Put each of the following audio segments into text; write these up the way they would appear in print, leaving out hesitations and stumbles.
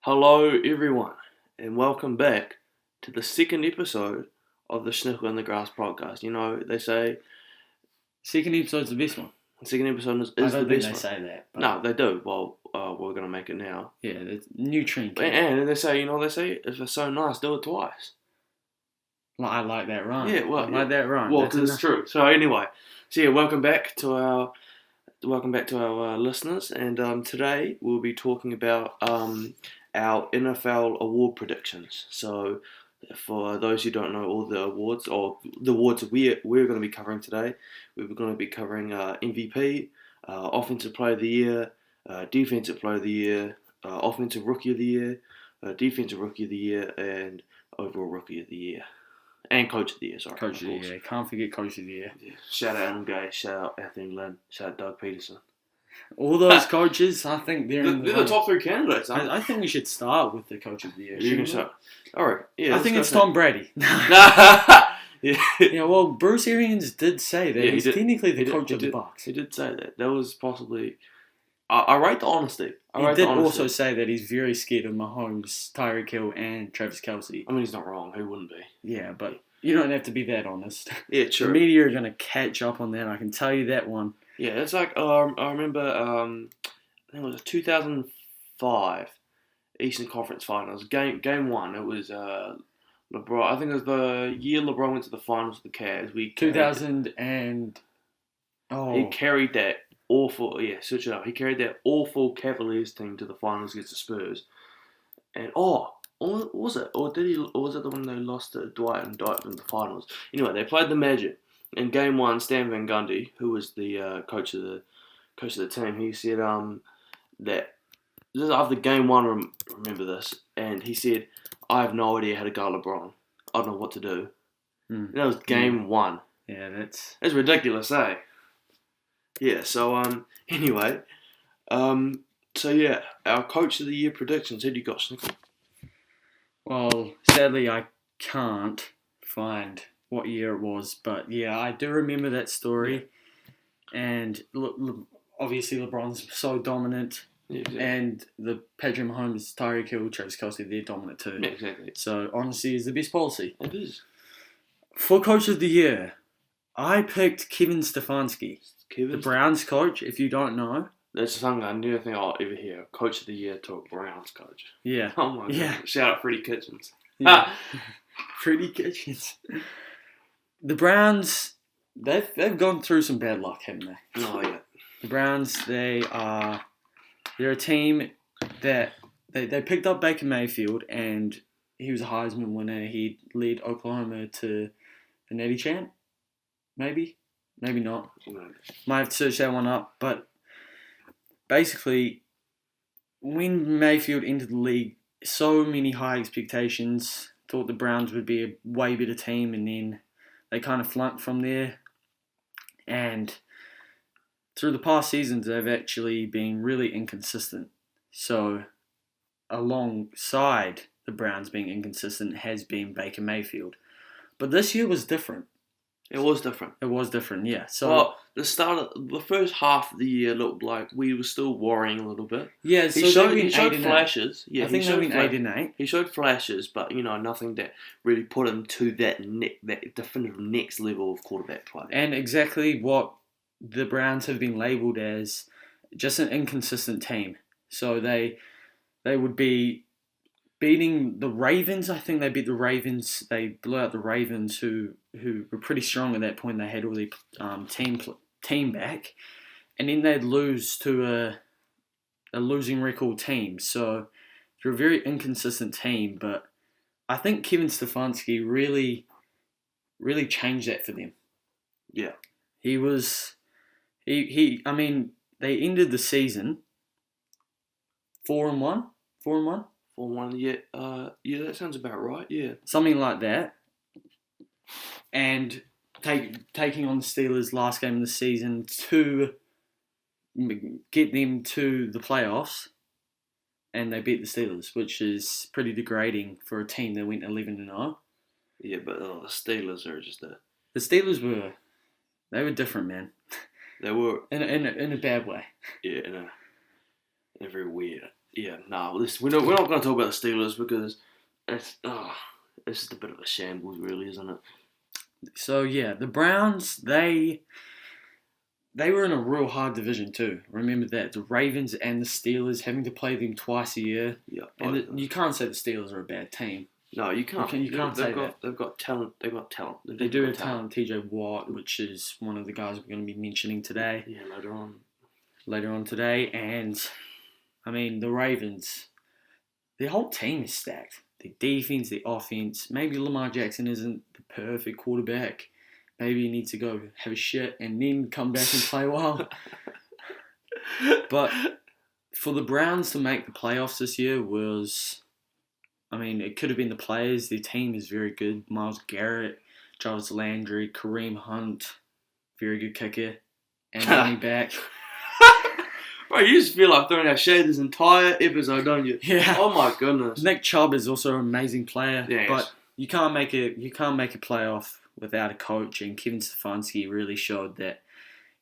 Hello, everyone, and welcome back to the second episode of the Schnickle in the Grass podcast. You know, they say Second episode's the best one. the second episode is I the don't think best they one. say that. But No, they do. Well, we're going to make it now. yeah, it's new trend. And they say, if it's so nice, do it twice. I like that rhyme. Yeah, well, I like that rhyme. Well, because it's true. So anyway, welcome back to our listeners, and today we'll be talking about our NFL award predictions. So, for those who don't know all the awards, or the awards we're going to be covering today, we're going to be covering MVP, Offensive Player of the Year, Defensive Player of the Year, Offensive Rookie of the Year, Defensive Rookie of the Year, and Overall Rookie of the Year. And Coach of the Year, sorry. Coach of the Year. Can't forget Coach of the Year. Yeah. Shout out Adam Gay, shout out Anthony Lynn, shout out Doug Peterson. All those coaches, I think they're the top three candidates. I think we should start with the Coach of the Year. You can start. All right. Yeah. I think it's Tom Brady. Yeah. Well, Bruce Arians did say that he's technically the coach of the Bucs. He did say that. That was possibly. I rate the honesty. He did also say that he's very scared of Mahomes, Tyreek Hill, and Travis Kelce. I mean, he's not wrong. Who wouldn't be? Yeah, but you don't have to be that honest. Yeah, true. The media are going to catch up on that. I can tell you that one. Yeah, it's like I remember. I think it was 2005 Eastern Conference Finals game one. It was LeBron. I think it was the year LeBron went to the finals with the Cavs. 2000 and he carried that awful. Yeah, switch it up. He carried that awful Cavaliers team to the finals against the Spurs. And was it? Or was it the one they lost to Dwight in the finals? Anyway, they played the Magic. In game one, Stan Van Gundy, who was the coach of the team, he said that this is after game one. Remember this, and he said, "I have no idea how to guard LeBron. I don't know what to do." And that was game one. Yeah, that's ridiculous, eh? Yeah. So anyway, so yeah, our Coach of the Year predictions. Who do you got, Snickle? Well, sadly, I can't find what year it was, but yeah, I do remember that story. Yeah. And obviously, LeBron's so dominant, and the Patrick Mahomes, Tyreek Hill, Travis Kelce, they're dominant too. Yeah, exactly. So honesty is the best policy. It is. For Coach of the Year, I picked Kevin Stefanski, the Browns coach. If you don't know, that's something I never think I'll ever hear. Coach of the Year to a Browns coach. Yeah. Oh my God. Shout out Freddie Kitchens. Yeah. Freddie Kitchens. The Browns, they've gone through some bad luck, haven't they? Oh yeah. The Browns, they're a team that they picked up Baker Mayfield, and he was a Heisman winner. He led Oklahoma to the Natty Champ. Maybe not. Might have to search that one up. But basically, when Mayfield entered the league, so many high expectations. Thought the Browns would be a way better team, and then they kind of flunked from there. And through the past seasons, they've actually been really inconsistent. So alongside the Browns being inconsistent has been Baker Mayfield. But this year was different. It was different. Yeah. So the first half of the year looked like we were still worrying a little bit. Yeah, so he showed flashes. Yeah, I think they went 8-8. He showed flashes, but nothing that really put him to that definitive next level of quarterback play. And exactly what the Browns have been labelled as, just an inconsistent team. So they would be beating the Ravens. I think they beat the Ravens. They blew out the Ravens, who were pretty strong at that point. They had all the team back, and then they'd lose to a losing record team. So they're a very inconsistent team. But I think Kevin Stefanski really, really changed that for them. Yeah, he was. I mean, they ended the season 4-1. 4-1. 4-1. Yeah, that sounds about right. Yeah, something like that. And taking on the Steelers last game of the season to get them to the playoffs, and they beat the Steelers, which is pretty degrading for a team that went 11-0. Yeah, but the Steelers are just the Steelers were different, man. They were in a bad way. Yeah, in a very weird Yeah, no, we're not going to talk about the Steelers because it's just a bit of a shambles, really, isn't it? So yeah, the Browns, they were in a real hard division too. Remember that, the Ravens and the Steelers, having to play them twice a year. Yeah, and you can't say the Steelers are a bad team. No, you can't. You can't say that. They've got talent. They've got talent. They do have talent. TJ Watt, which is one of the guys we're going to be mentioning today. Yeah, Later on today, and I mean the Ravens. Their whole team is stacked. The defense, the offense. Maybe Lamar Jackson isn't the perfect quarterback. Maybe he needs to go have a shit and then come back and play well. But for the Browns to make the playoffs this year was, I mean, it could have been the players. Their team is very good. Myles Garrett, Jarvis Landry, Kareem Hunt, very good kicker, and running back. Bro, you just feel like throwing out shade this entire episode, don't you? Yeah. Oh my goodness. Nick Chubb is also an amazing player, yes. But you can't make a playoff without a coach. And Kevin Stefanski really showed that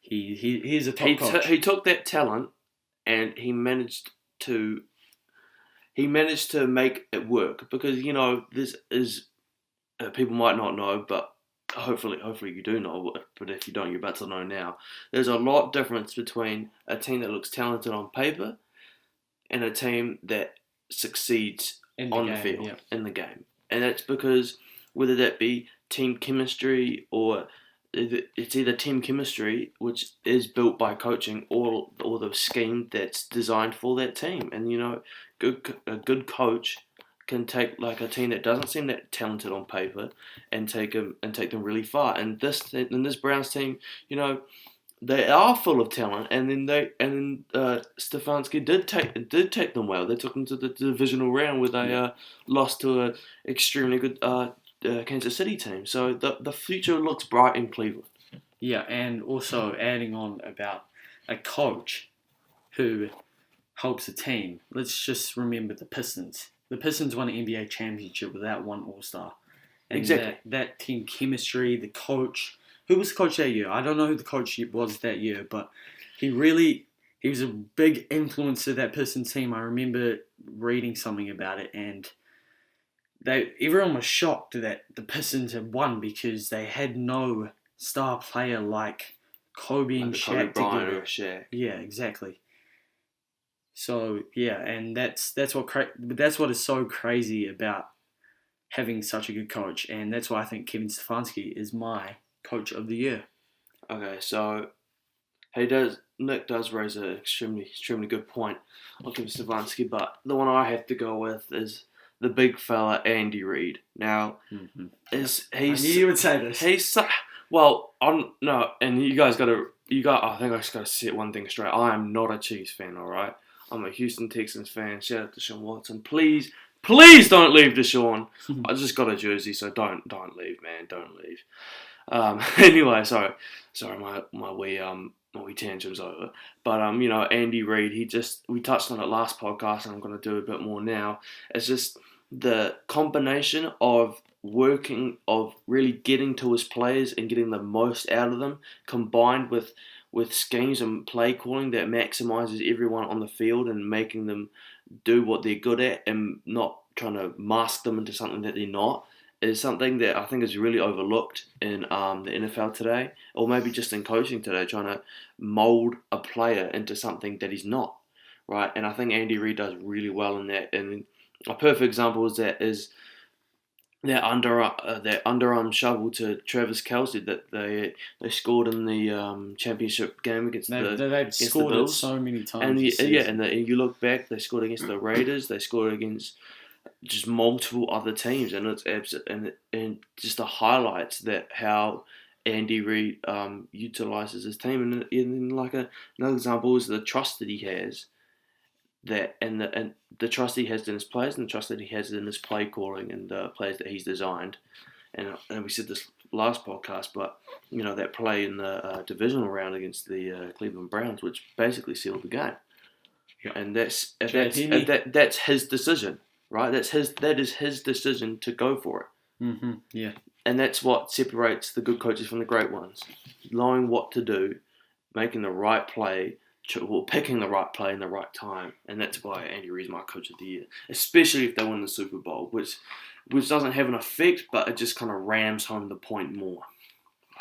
he's a top coach. He took that talent and he managed to make it work because this is people might not know, but hopefully you do know. But if you don't, you're about to know now. There's a lot difference between a team that looks talented on paper and a team that succeeds on the field in the game, and that's because whether that be team chemistry or it's either team chemistry, which is built by coaching, or the scheme that's designed for that team. And a good coach can take like a team that doesn't seem that talented on paper and take them really far. And this Browns team, they are full of talent. And then Stefanski did take them well. They took them to the divisional round where they lost to an extremely good Kansas City team. So the future looks bright in Cleveland. Yeah, and also adding on about a coach who helps a team. Let's just remember the Pistons. The Pistons won an NBA championship without one All-Star. And exactly. That team chemistry, the coach. Who was the coach that year? I don't know who the coach was that year, but he was a big influence to that Pistons team. I remember reading something about it, and everyone was shocked that the Pistons had won because they had no star player like Kobe and Shaq together. Yeah, exactly. So yeah, and that's what is so crazy about having such a good coach, and that's why I think Kevin Stefanski is my coach of the year. Okay, so Nick does raise an extremely good point on Kevin Stefanski, but the one I have to go with is the big fella Andy Reid. Now, I knew you would say this. And you guys I think I just got to set one thing straight. I am not a Chiefs fan, all right. I'm a Houston Texans fan. Shout out to Deshaun Watson. Please don't leave, Deshaun. I just got a jersey, so don't leave, man. Don't leave. Anyway, sorry, my wee tantrum's over. But Andy Reid, we touched on it last podcast, and I'm going to do a bit more now. It's just the combination of really getting to his players and getting the most out of them, combined with schemes and play calling that maximizes everyone on the field and making them do what they're good at and not trying to mask them into something that they're not, is something that I think is really overlooked in the NFL today, or maybe just in coaching today, trying to mold a player into something that he's not, right? And I think Andy Reid does really well in that. And a perfect example is that underarm shovel to Travis Kelce that they scored in the championship game against they've scored it so many times. And you look back, they scored against the Raiders, they scored against just multiple other teams, and it's and just the highlights that how Andy Reid utilizes his team, and then another example is the trust that he has. And the trust he has in his players, and the trust that he has in his play calling and the players that he's designed. And we said this last podcast, but that play in the divisional round against the Cleveland Browns, which basically sealed the game. Yeah. And that's his decision, right? That is his decision to go for it. Mm-hmm. Yeah. And that's what separates the good coaches from the great ones: knowing what to do, making the right play, picking the right play in the right time, and that's why Andy Reid's my coach of the year, especially if they win the Super Bowl, which doesn't have an effect, but it just kind of rams home the point more.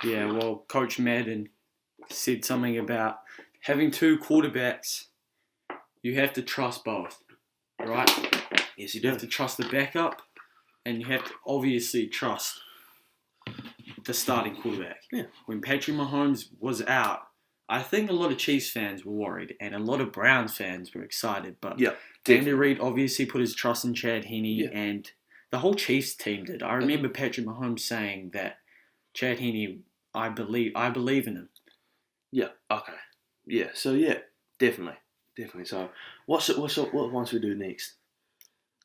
Yeah, well, Coach Madden said something about having two quarterbacks. You have to trust both, right? Yes, you You have to trust the backup, and you have to obviously trust the starting quarterback. Yeah. When Patrick Mahomes was out, I think a lot of Chiefs fans were worried, and a lot of Browns fans were excited. But Andy Reid obviously put his trust in Chad Henne, and the whole Chiefs team did. I remember Patrick Mahomes saying that Chad Henne, I believe in him. Yeah. Okay. Yeah. So definitely. So what once we do next?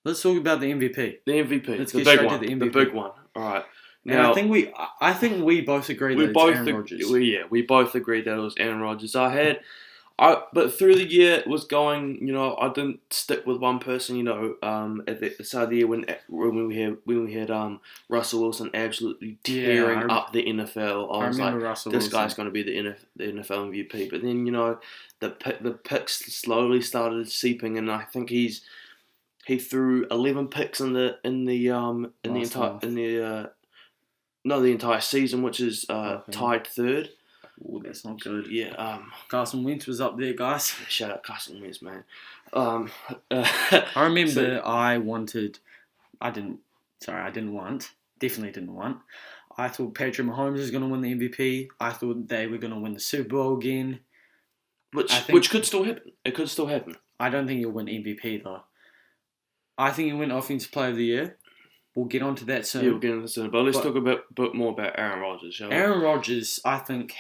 Let's talk about the MVP. The MVP. Let's the get big straight one. to the MVP. The big one. All right. Now, I think we both agree that it's Aaron Rodgers. We both agreed that it was Aaron Rodgers. But through the year it was going. I didn't stick with one person. At the start of the year when we had Russell Wilson absolutely tearing up the NFL, I was like, this guy's going to be the NFL MVP. But then the picks slowly started seeping, and I think he threw 11 picks in the entire season, which is tied third. Oh, that's not good. Yeah. Carson Wentz was up there, guys. Shout out Carson Wentz, man. I remember definitely didn't want. I thought Patrick Mahomes was going to win the MVP. I thought they were going to win the Super Bowl again. Which could still happen. It could still happen. I don't think he'll win MVP, though. I think he'll win Offensive Player of the Year. We'll get onto that soon. Yeah, we'll get onto that soon. But let's talk a bit more about Aaron Rodgers, shall we? Aaron Rodgers, I think,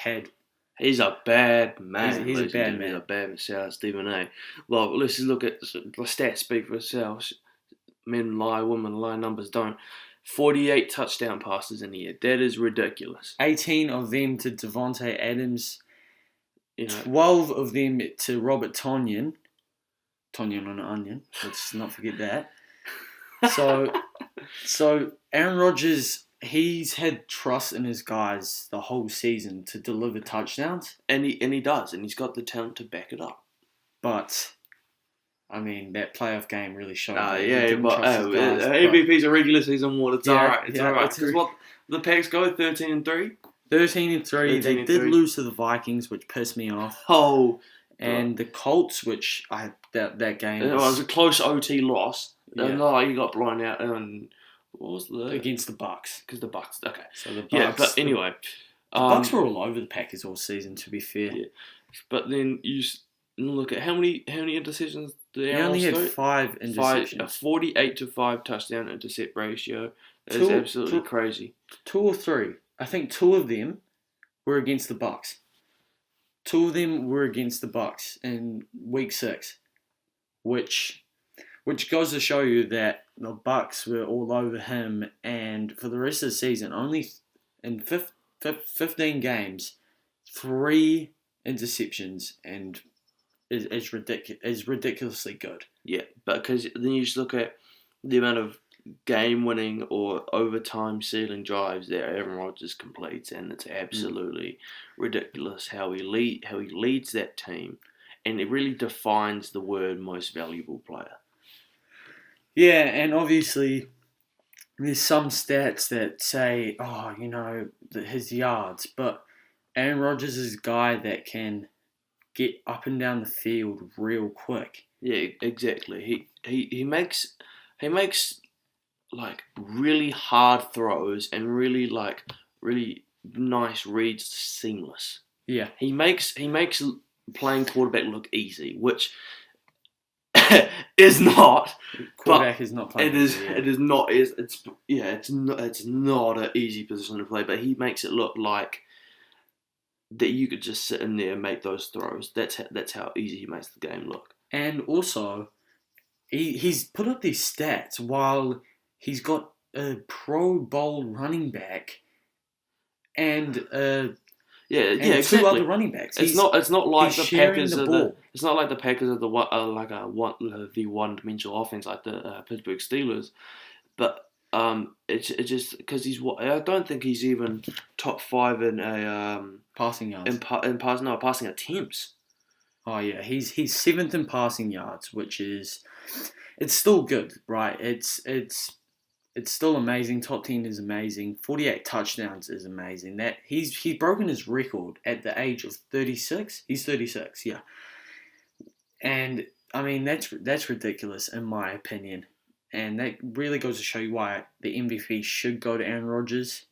he's a bad man. He's a bad man. He's a bad man. Shout out Stephen A. Well, let's just look at the stats speak for themselves. Men lie, women lie, numbers don't. 48 touchdown passes in a year. That is ridiculous. 18 of them to Devontae Adams. 12 of them to Robert Tonyan. Tonyan on an onion. Let's not forget that. So Aaron Rodgers, he's had trust in his guys the whole season to deliver touchdowns, and he does, and he's got the talent to back it up. But I mean, that playoff game really showed. MVP's a regular season award. It's all right. It's all right. Because what the Packs go 13-3. 13-3. They did lose to the Vikings, which pissed me off. Oh. And the Colts, which that game was a close OT loss. Yeah. And you got blown out. And what was against the Bucks? Because the Bucks. Okay. So the Bucks. Yeah, but anyway, the Bucks were all over the Packers all season. To be fair. Yeah. But then you look at how many interceptions. They only had 5 interceptions. A 48-5 touchdown intercept ratio. That is absolutely crazy. 2 or 3. I think 2 of them were against the Bucks. 2 of them were against the Bucks in Week 6, which goes to show you that the Bucks were all over him. And for the rest of the season, only in 15 games, 3 interceptions, and is ridiculously good. Yeah, but because then you just look at the amount of game-winning or overtime sealing drives that Aaron Rodgers completes, and it's absolutely ridiculous how he leads that team, and it really defines the word most valuable player. Yeah, and obviously there's some stats that say, his yards, but Aaron Rodgers is a guy that can get up and down the field real quick. Yeah, exactly. He makes like really hard throws and really nice reads seamless. Yeah. He makes playing quarterback look easy, which is not. Quarterback is not playing. It is. Yeah. It is not. It's not an easy position to play, but he makes it look like that you could just sit in there and make those throws. That's how easy he makes the game look. And also, he's put up these stats while he's got a Pro Bowl running back and exactly. 2 other running backs. It's not like the Packers the are ball. It's not like the Packers are the one-dimensional offense like the Pittsburgh Steelers, but it's just because I don't think he's even top 5 in a passing yards. in passing attempts. Oh yeah, he's seventh in passing yards, which is it's still good, right? It's still amazing. Top 10 is amazing. 48 touchdowns is amazing. That he's broken his record at the age of 36. He's 36, yeah. And I mean that's ridiculous in my opinion. And that really goes to show you why the MVP should go to Aaron Rodgers.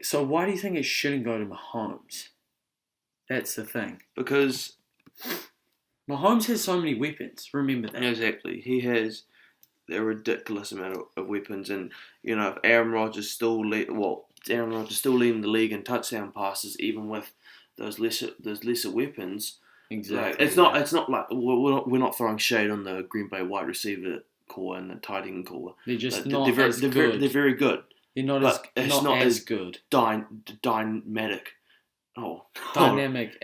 So why do you think it shouldn't go to Mahomes? That's the thing. Because Mahomes has so many weapons. Remember that. exactly, he has a ridiculous amount of weapons, and if Aaron Rodgers still leading the league in touchdown passes, even with those lesser weapons. Exactly. It's not like we're not throwing shade on the Green Bay wide receiver core and the tight end core. They're just they're very good. They're not as good. Dynamic. Dynamic.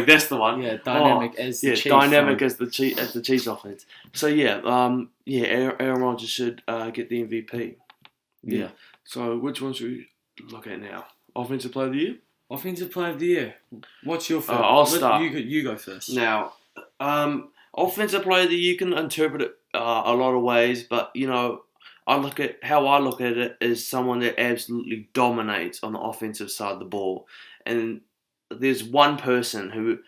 That's the one. Yeah, dynamic as the Chiefs. Dynamic as the Chiefs offense. So Aaron Rodgers should get the MVP. Yeah. So which one should we look at now? Offensive Player of the Year. Offensive Player of the Year. What's your first? I'll start. You go first. Now, Offensive Player of the Year, you can interpret it a lot of ways, but I look at it as someone that absolutely dominates on the offensive side of the ball, and there's one person who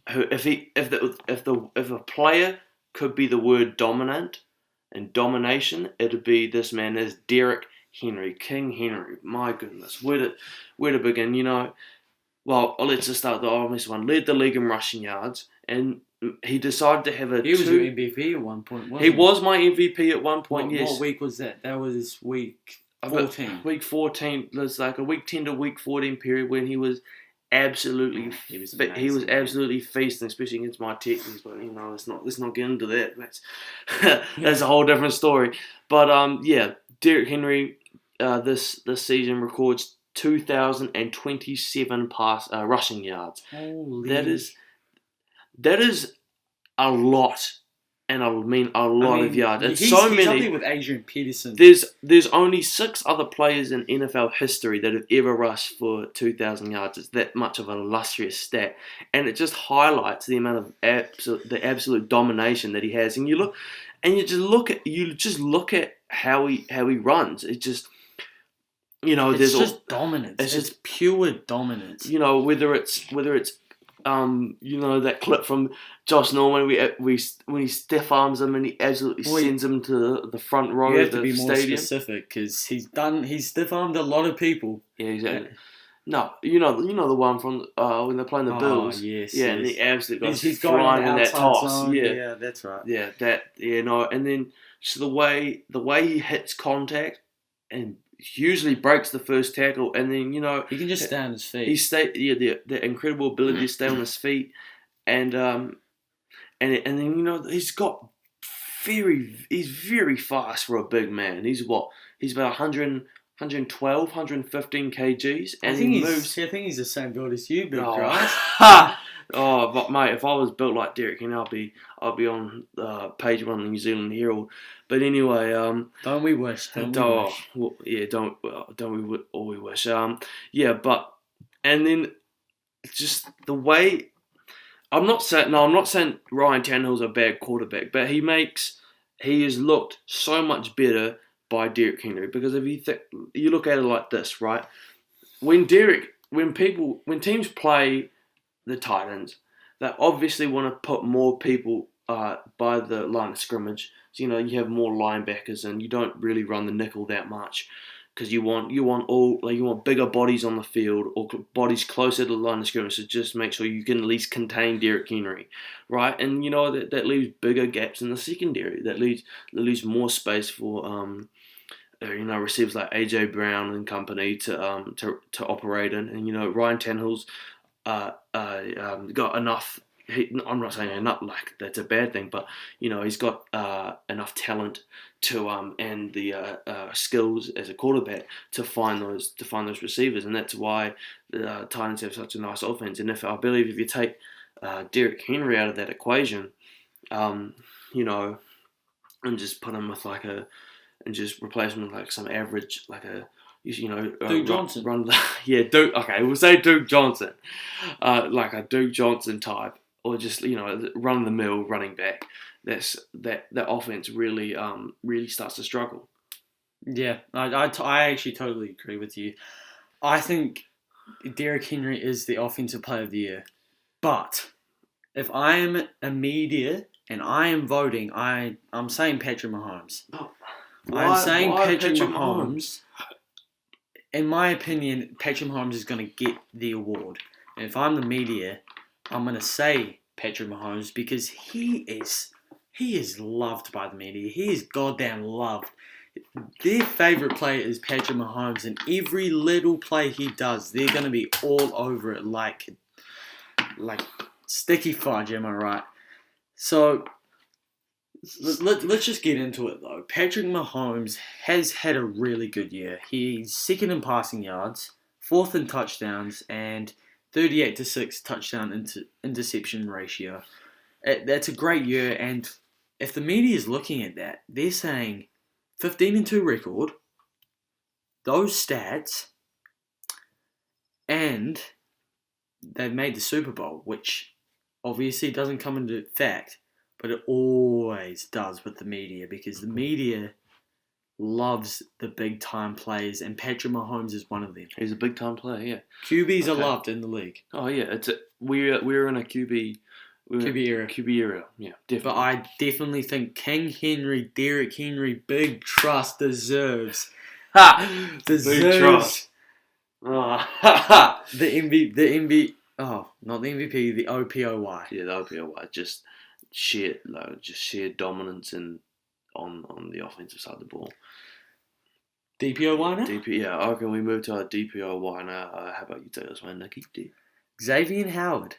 if a player could be the word dominant and domination, it'd be this man is Derrick Henry, King Henry. My goodness, where to begin? Well, let's just start with the obvious one. Led the league in rushing yards, and he decided to have He was your MVP at one point, wasn't he? He was my MVP at one point, yes. What week was that? That was week 14. Week 14. There's like a week 10 to week 14 period when he was absolutely he was absolutely feasting, especially against my Texans. But let's not get into that. That's a whole different story. But Derrick Henry this season records 2,027 rushing yards. Holy. That is a lot, and I mean a lot of yards. And he's so many. Up there with Adrian Peterson. There's only 6 other players in NFL history that have ever rushed for 2,000 yards. It's that much of an illustrious stat, and it just highlights the amount of the absolute domination that he has. And you just look at how he runs. It just it's just dominance. It's just pure dominance. Whether it's that clip from Josh Norman when he stiff arms him and he absolutely sends him to the front row of the stadium. You have to be more specific because he's stiff armed a lot of people. Yeah, exactly. No, the one from when they're playing the Bills. Yes, yeah, yes. and he absolutely got he's flying in that toss. Zone. Yeah, that's right. Yeah, and then just the way he hits contact and usually breaks the first tackle, and then he can just stay on his feet. The incredible ability to stay on his feet, and then he's very fast for a big man. He's about 112, 115 kgs, and he moves. I think he's the same build as you, big guys. But mate, if I was built like Derrick, I'll be on page 1 of the New Zealand Herald. But anyway, don't we wish? Don't we all we wish? But and then just the way I'm not saying Ryan Tannehill's a bad quarterback, but he has looked so much better by Derrick Henry, because if you look at it like this, right? When teams play the Titans, they obviously want to put more people by the line of scrimmage. So, you have more linebackers, and you don't really run the nickel that much, because you want bigger bodies on the field, or bodies closer to the line of scrimmage, so just make sure you can at least contain Derrick Henry, right? And that leaves bigger gaps in the secondary. That leaves more space for receivers like AJ Brown and company to operate in. And Ryan Tannehill's got enough. I'm not saying enough like that's a bad thing, but he's got enough talent to and the skills as a quarterback to find those receivers, and that's why the Titans have such a nice offense. And I believe if you take Derrick Henry out of that equation, and just put him with and just replace him with like some average, like a Duke Johnson. Duke. Okay, we'll say Duke Johnson, like a Duke Johnson type, or just run of the mill running back. That offense really starts to struggle. Yeah, I actually totally agree with you. I think Derrick Henry is the offensive player of the year, but if I am a media and I am voting, I'm saying Patrick Mahomes. I'm saying Patrick Mahomes. In my opinion, Patrick Mahomes is going to get the award. And if I'm the media, I'm going to say Patrick Mahomes because he is loved by the media. He is goddamn loved. Their favourite player is Patrick Mahomes, and every little play he does, they're going to be all over it like sticky fudge, am I right? So, let's just get into it, though. Patrick Mahomes has had a really good year. He's second in passing yards, fourth in touchdowns, and 38-6 touchdown interception ratio. That's a great year, and if the media is looking at that, they're saying 15-2 record, those stats, and they've made the Super Bowl, which obviously doesn't come into fact, but it always does with the media because the media loves the big time players, and Patrick Mahomes is one of them. He's a big time player, yeah. QBs are loved in the league. Oh yeah, we're in a QB era. QB era, yeah, definitely. But I definitely think King Henry, Derrick Henry, big trust deserves. Big trust. The not the MVP, the OPOY. Yeah, the OPOY, just sheer dominance on the offensive side of the ball. DPOY now? Yeah. Okay, we move to our DPOY now. How about you take this one, Nicky? Xavier Howard.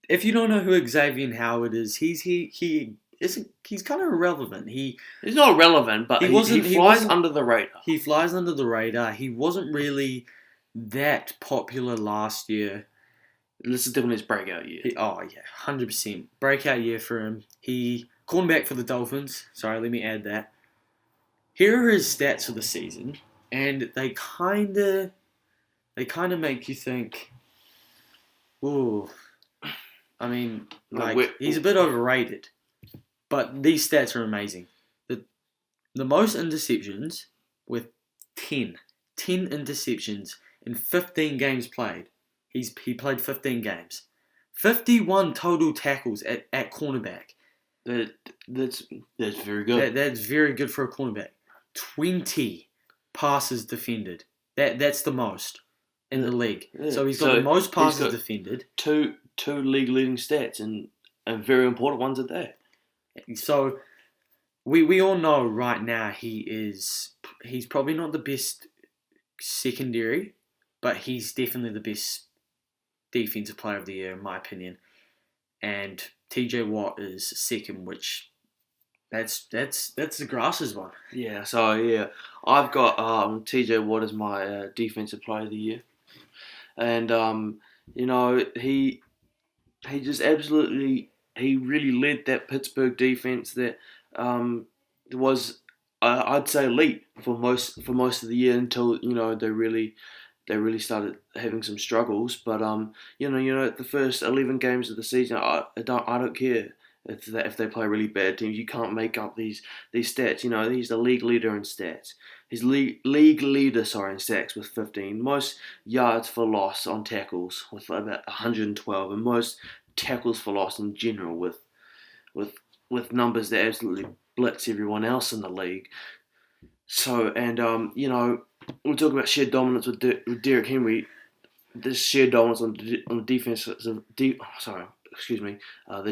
If you don't know who Xavier Howard is, he's kind of irrelevant. He's not irrelevant, but he flies under the radar. He flies under the radar. He wasn't really that popular last year. This is definitely his breakout year. 100% breakout year for him. He cornerback for the Dolphins. Sorry, let me add that. Here are his stats for the season, and they kind of make you think, ooh. I mean, he's a bit overrated, but these stats are amazing. The most interceptions with 10 interceptions in 15 games played. He played 15 games. 51 total tackles at cornerback. That's very good. That's very good for a cornerback. 20 passes defended. That's the most in the league. Yeah. So he's got the most passes defended. Two league leading stats and very important ones at that. So we all know right now he's probably not the best secondary, but he's definitely the best defensive player of the year in my opinion. And TJ Watt is second, which that's the Grass's one. Yeah, so yeah, I've got TJ Watt as my defensive player of the year. And he just absolutely, he really led that Pittsburgh defense that was, I'd say, elite for most of the year until they really started having some struggles. But the first 11 games of the season, I don't care if they play really bad teams. You can't make up these stats. He's the league leader in stats. He's league leader in sacks with 15. Most yards for loss on tackles with about 112, and most tackles for loss in general with numbers that absolutely blitz everyone else in the league. So, and we talk about sheer dominance with Derrick Henry. This sheer dominance on the defensive the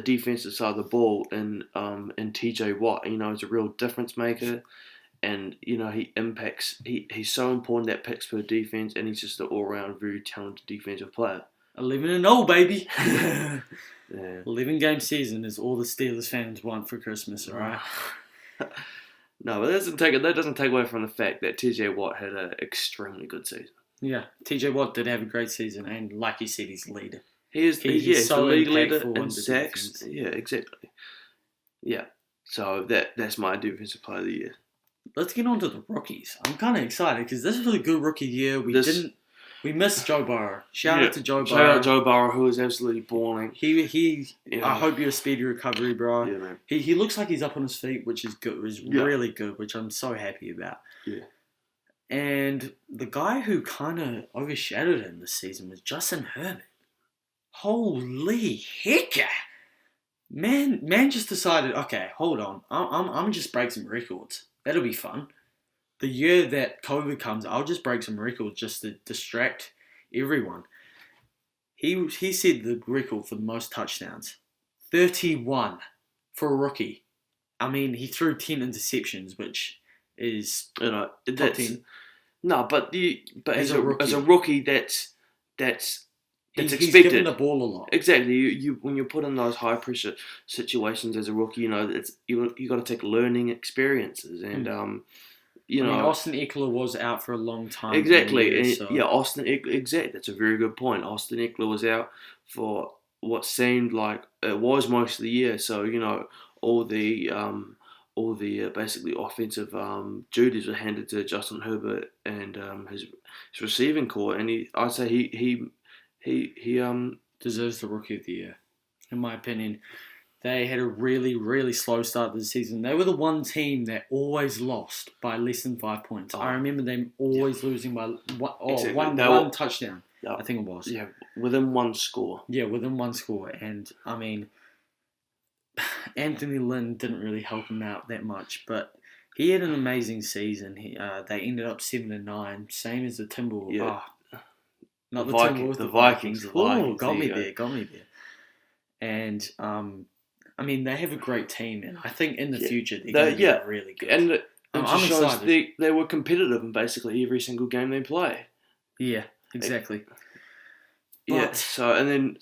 defensive side of the ball in TJ Watt. He's a real difference maker, and he impacts. He's so important, that Pittsburgh defense, and he's just an all round very talented defensive player. 11-0, baby. Yeah. 11-game season is all the Steelers fans want for Christmas, alright? No, but that doesn't take away from the fact that TJ Watt had an extremely good season. Yeah, TJ Watt did have a great season, and like you said, he's the leader. He's so the league leader impactful in sacks. Yeah, exactly. Yeah, so that's my defensive player of the year. let's get on to the rookies. I'm kind of excited because this was a good rookie year. We missed Joe Burrow. Shout out to Joe Burrow. Shout out Joe Burrow, who is absolutely balling. I hope you're a speedy recovery, bro. Yeah, man. He looks like he's up on his feet, which is good. Really good, which I'm so happy about. Yeah. And the guy who kind of overshadowed him this season was Justin Herbert. Holy heck! Man just decided, okay, hold on. I'm just break some records. That'll be fun. The year that COVID comes, I'll just break some records just to distract everyone. He set the record for the most touchdowns. 31 for a rookie. I mean, he threw 10 interceptions, which is top 10. No, but as a rookie, that's He's expected. given the ball a lot. Exactly. You when you're put in those high pressure situations as a rookie, you got to take learning experiences, and Austin Eckler was out for a long time. Exactly. Austin Eckler. Exactly. That's a very good point. Austin Eckler was out for what seemed like it was most of the year. So all the basically offensive duties were handed to Justin Herbert and his receiving core, and I'd say he deserves the Rookie of the Year, in my opinion. They had a really, really slow start to the season. They were the one team that always lost by less than 5 points. I remember them always losing by one touchdown. Yeah. I think it was. Yeah, within one score. Yeah, within one score. And, I mean, Anthony Lynn didn't really help him out that much, but he had an amazing season. They ended up 7-9, same as the Timberwolves. Yeah. Not the Timberwolves, the Vikings. Oh, got me there. And, I mean, they have a great team, and I think in the future they're going to be really good. And I'm excited. They were competitive in basically every single game they play. Yeah, exactly. And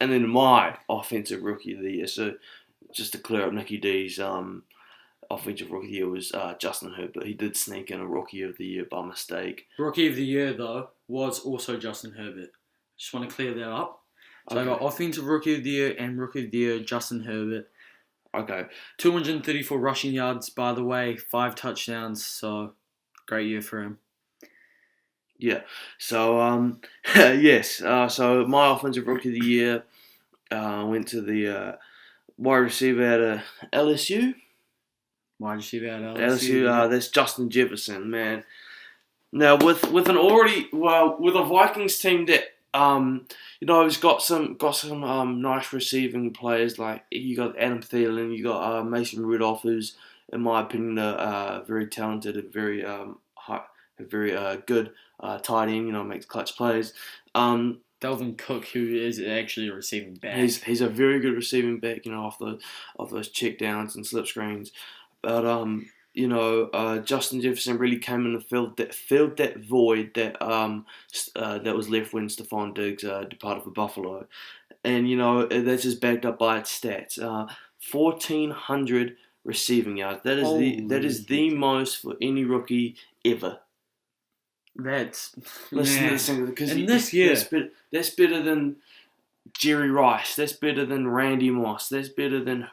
then my offensive rookie of the year. So just to clear up Nicky D's offensive rookie of the year was Justin Herbert. He did sneak in a rookie of the year by mistake. Rookie of the year though was also Justin Herbert. Just want to clear that up. So I got offensive rookie of the year and rookie of the year Justin Herbert. Okay. 234 rushing yards, by the way, 5 touchdowns. So great year for him. Yeah. So yes. So my offensive rookie of the year went to the wide receiver out of LSU. Wide receiver out of LSU. That's Justin Jefferson, man. Now with a Vikings team that has got some nice receiving players, like you got Adam Thielen, you got Mason Rudolph, who's in my opinion very talented and very good tight end. Makes clutch plays. Dalvin Cook, who is actually a receiving back. He's a very good receiving back. Off those check downs and slip screens, but Justin Jefferson really came in and filled that void that was left when Stephon Diggs departed for Buffalo, and that's just backed up by its stats. 1,400 receiving yards. That is the most for any rookie ever. That's listen to this thing, because in this year that's better than Jerry Rice. That's better than Randy Moss. That's better than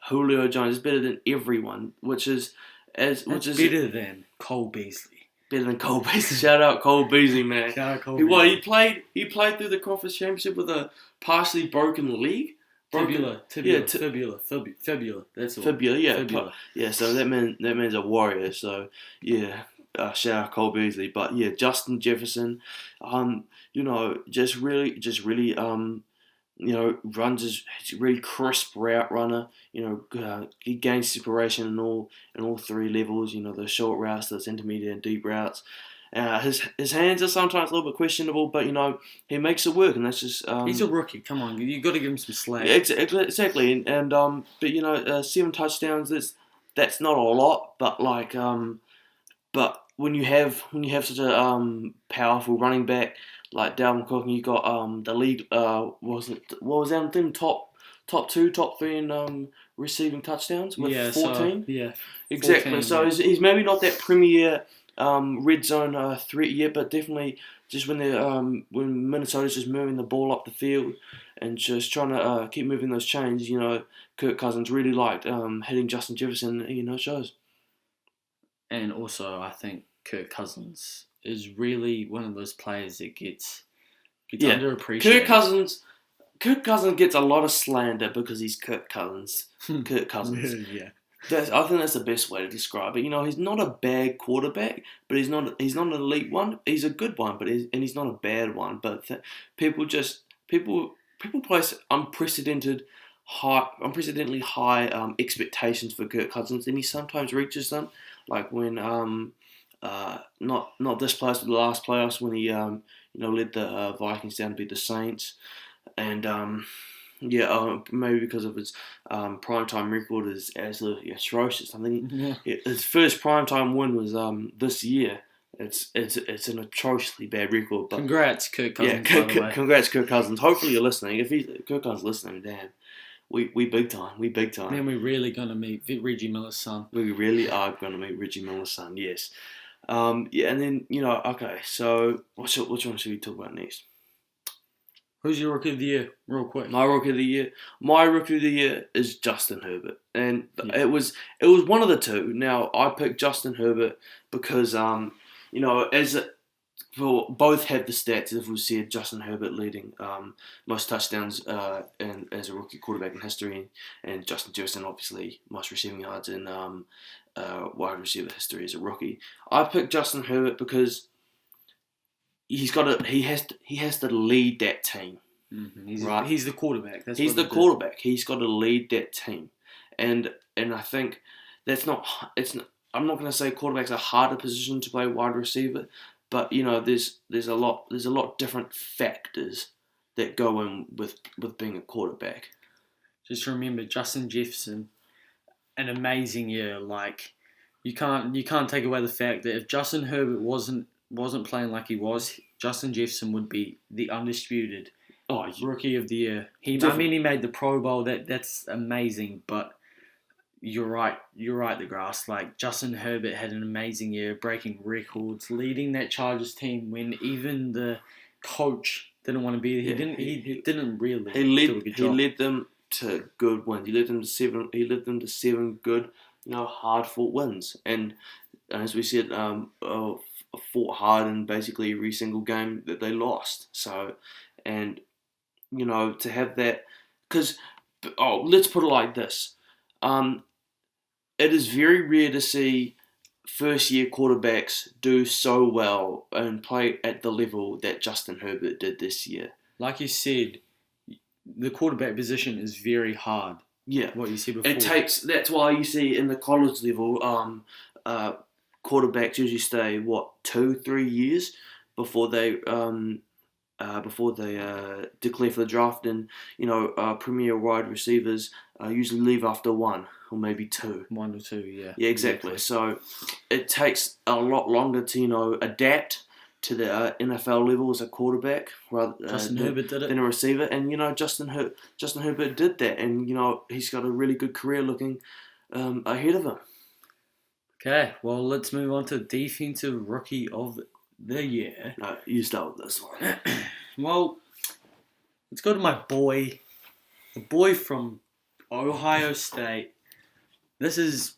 Julio Jones. It's better than everyone, which is better than Cole Beasley. Better than Cole Beasley. Shout out Cole Beasley, man. Shout out Cole Beasley. He played through the conference championship with a partially broken leg. Fibula. That's the one. Fibula, yeah. Fibula. Yeah, so that man's a warrior. So yeah, shout out Cole Beasley. But yeah, Justin Jefferson, just really runs he's a really crisp route runner. He gains separation in all 3 levels. The short routes, the intermediate and deep routes. His hands are sometimes a little bit questionable, but he makes it work, and that's just. He's a rookie. Come on, you got to give him some slack. Yeah, exactly, but 7 touchdowns. That's not a lot, but but when you have such a powerful running back like Dalvin Cook, and you got the league. What was that them top 2, top 3 in receiving touchdowns with 14? Exactly. 14, so he's maybe not that premier red zone threat yet, but definitely just when when Minnesota's just moving the ball up the field and just trying to keep moving those chains, Kirk Cousins really liked hitting Justin Jefferson. It shows. And also, I think Kirk Cousins is really one of those players that gets underappreciated. Kirk Cousins gets a lot of slander because he's Kirk Cousins. Kirk Cousins. Yeah. I think that's the best way to describe it. He's not a bad quarterback, but he's not an elite one. He's a good one, he's not a bad one. But people place unprecedentedly high expectations for Kirk Cousins, and he sometimes reaches them. Like when not this playoffs, but the last playoffs when he led the Vikings down to beat the Saints, and maybe because of his primetime record is absolutely atrocious. I think his first primetime win was this year. It's an atrociously bad record. But congrats, Kirk Cousins. Congrats, Kirk Cousins. Hopefully you're listening. If Kirk Cousins listening, damn, we big time. We big time. Man, we're really gonna meet Reggie Miller's son. We really are gonna meet Reggie Miller's son. Yes. And then okay. So which one should we talk about next? Who's your Rookie of the Year, real quick? My Rookie of the Year is Justin Herbert, and it was one of the two. Now I picked Justin Herbert because both have the stats. As we said, Justin Herbert leading most touchdowns as a rookie quarterback in history, and Justin Jefferson obviously most receiving yards in wide receiver history as a rookie. I picked Justin Herbert because he has to lead that team. Mm-hmm. He's the quarterback. He's the quarterback. He's got to lead that team, and I think that's not. I'm not going to say quarterback's a harder position to play wide receiver, but there's a lot different factors that go in with being a quarterback. Just remember, Justin Jefferson, an amazing year. Like you can't take away the fact that if Justin Herbert wasn't playing like he was, Justin Jefferson would be the undisputed Rookie of the Year. He made the Pro Bowl. That's amazing. But you're right, DeGrasse. Like Justin Herbert had an amazing year, breaking records, leading that Chargers team when even the coach didn't want to be there. He didn't really do a good job. He led them to good wins. He led them to seven good, hard fought wins. And as we said, fought hard in basically every single game that they lost. So, and to have that, because let's put it like this, it is very rare to see first year quarterbacks do so well and play at the level that Justin Herbert did this year. Like you said, the quarterback position is very hard. Yeah, what you said before. That's why you see in the college level, quarterbacks usually stay 2-3 years before they declare for the draft, and premier wide receivers usually leave after 1 or maybe 2. 1 or 2, yeah. Yeah, exactly. So it takes a lot longer to adapt to the NFL level as a quarterback rather Herbert did it. Than a receiver, and Justin Herbert did that, and he's got a really good career looking ahead of him. Okay, well, let's move on to Defensive Rookie of the Year. No, you start with this one. Well, let's go to my boy, the boy from Ohio State. This is,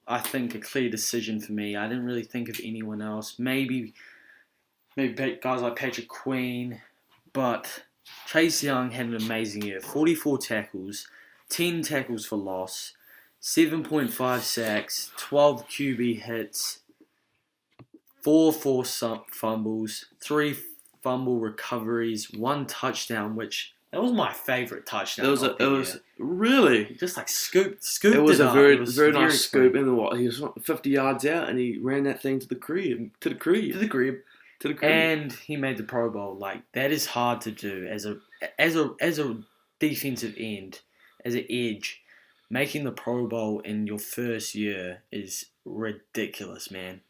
I think, a clear decision for me. I didn't really think of anyone else. Maybe guys like Patrick Queen, but Chase Young had an amazing year. 44 tackles, 10 tackles for loss, 7.5 sacks, 12 QB hits, 4 forced fumbles, 3 fumble recoveries, 1 touchdown, which that was my favorite touchdown. It was really just like scooped. It was a very nice scoop. And he was 50 yards out, and he ran that thing to the crib. And he made the Pro Bowl. Like that is hard to do as a defensive end, as an edge. Making the Pro Bowl in your first year is ridiculous, man.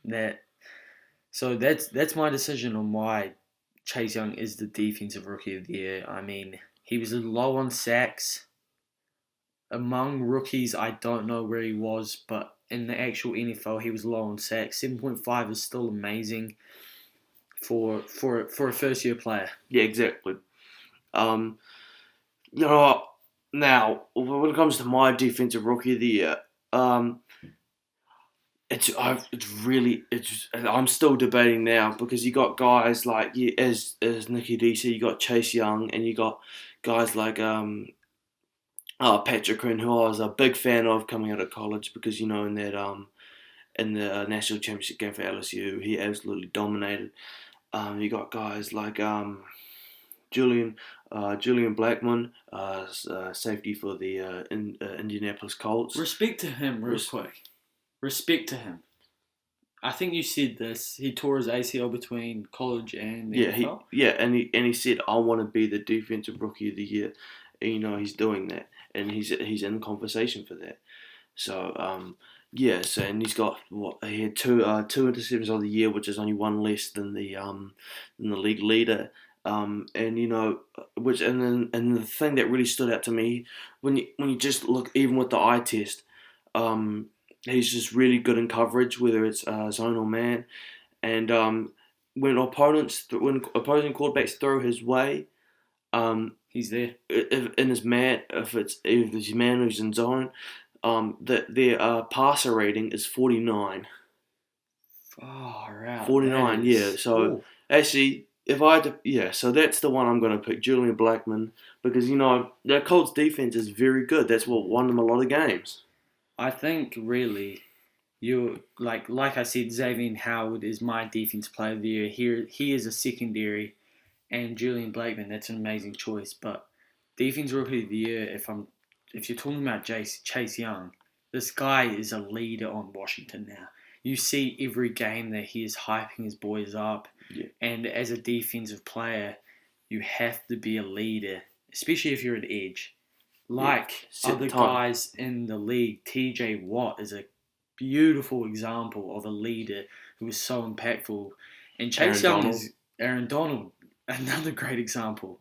So that's my decision on why Chase Young is the Defensive Rookie of the Year. I mean, he was low on sacks. Among rookies, I don't know where he was, but in the actual NFL, he was low on sacks. 7.5 is still amazing for a first year player. Yeah, exactly. Now, when it comes to my Defensive Rookie of the Year, I'm still debating now because you got guys like as Nicky D said, you got Chase Young and you got guys like Patrick Quinn, who I was a big fan of coming out of college because in that in the national championship game for LSU he absolutely dominated. You got guys like Julian Blackmon, safety for the Indianapolis Colts. Respect to him, real quick. Respect to him. I think you said this. He tore his ACL between college and the NFL. He said, "I want to be the defensive rookie of the year." And, he's doing that, and he's in conversation for that. So and he's got he had two interceptions of the year, which is only one less than the league leader. And the thing that really stood out to me when you just look even with the eye test, he's just really good in coverage, whether it's zone or man, and when opposing quarterbacks throw his way, he's there. If his man who's in zone, their passer rating is 49. Far out. 49, yeah. So actually, so that's the one I'm going to pick, Julian Blackmon, because the Colts defense is very good. That's what won them a lot of games. I think really, you like I said, Xavier Howard is my defense player of the year. He is a secondary, and Julian Blackmon, that's an amazing choice. But defense rookie of the year, if you're talking about Chase Young, this guy is a leader on Washington now. You see every game that he is hyping his boys up, and as a defensive player, you have to be a leader, especially if you're an edge. Other guys in the league, TJ Watt is a beautiful example of a leader who is so impactful. And Chase Young is Aaron Donald, another great example.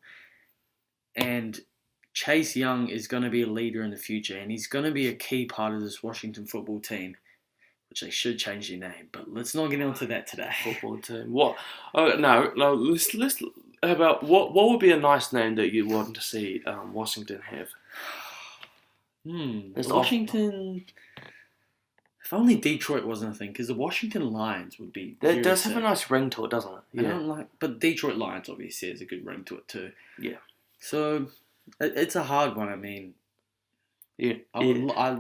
And Chase Young is going to be a leader in the future, and he's going to be a key part of this Washington football team, which they should change their name. But let's not get into that today. Football team. What? Oh no. Let's about what would be a nice name that you want to see Washington have? Washington. If only Detroit wasn't a thing, because the Washington Lions would be. That does have a nice ring to it, doesn't it? Yeah. But Detroit Lions obviously has a good ring to it too. Yeah. So it's a hard one. I mean. Yeah. I don't know why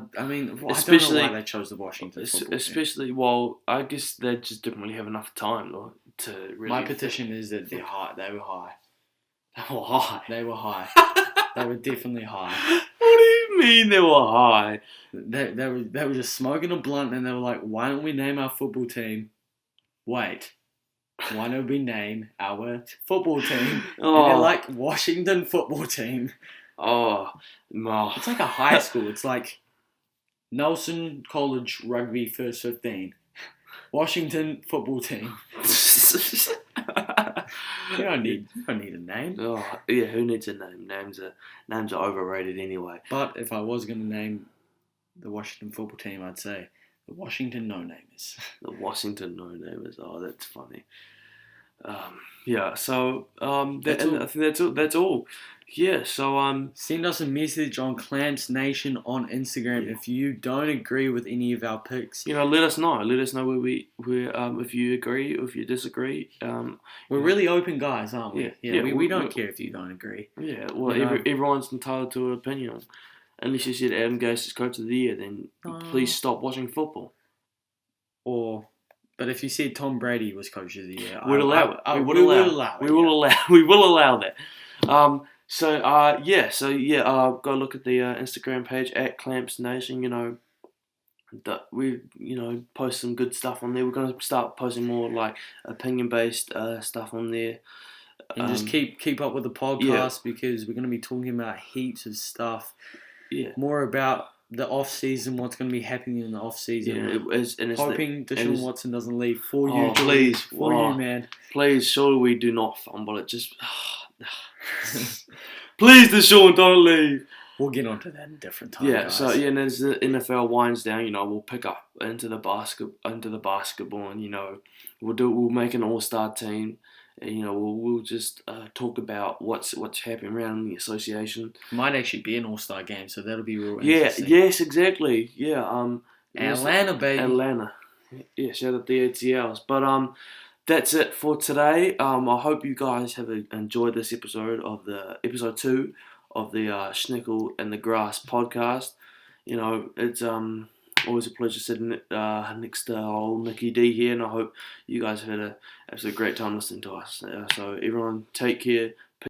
they chose the Washington football team. I guess they just didn't really have enough time to really. My petition is that they're high. They were high. They were high. They were definitely high. What do you mean they were high? They were just smoking a blunt and they were like, why don't we name our football team? Wait. Why don't we name our football team? And they're like, Washington football team. Oh, no. It's like a high school. It's like Nelson College Rugby First 15. Washington football team. You don't need a name. Oh, yeah, who needs a name? Names are overrated anyway. But if I was going to name the Washington football team, I'd say the Washington No-Namers. The Washington No-Namers. Oh, that's funny. So that's all. Yeah, so send us a message on Clamps Nation on Instagram if you don't agree with any of our picks. Let us know. Let us know where if you agree or if you disagree. We're really open guys, aren't we? Yeah. We don't care if you don't agree. Yeah, well, everyone's entitled to an opinion. Unless you said Adam Gase is coach of the year, then please stop watching football. But if you said Tom Brady was coach of the year, we will allow that. Go look at the Instagram page at Clamps Nation. We post some good stuff on there. We're going to start posting more like opinion based stuff on there. And just keep up with the podcast because we're going to be talking about heaps of stuff. Yeah. More about the off season, what's going to be happening in the off season. Hoping Deshaun Watson doesn't leave for you, please, for you, man. Please, surely we do not fumble it. Just please, Deshaun, don't leave. We'll get onto that in a different time. Yeah. Guys. So and as the NFL winds down, we'll pick up into the basketball, and we'll make an all-star team. And, we'll just talk about what's happening around the association. Might actually be an all-star game, so that'll be real interesting. Yes, exactly. Yeah. Atlanta, baby. Atlanta. Yeah, shout out the ATLs. But that's it for today. I hope you guys have enjoyed this episode of the episode 2 of the Schnickel and the Grass podcast. It's always a pleasure sitting next to old Nicky D here, and I hope you guys have had an absolute great time listening to us. So everyone, take care.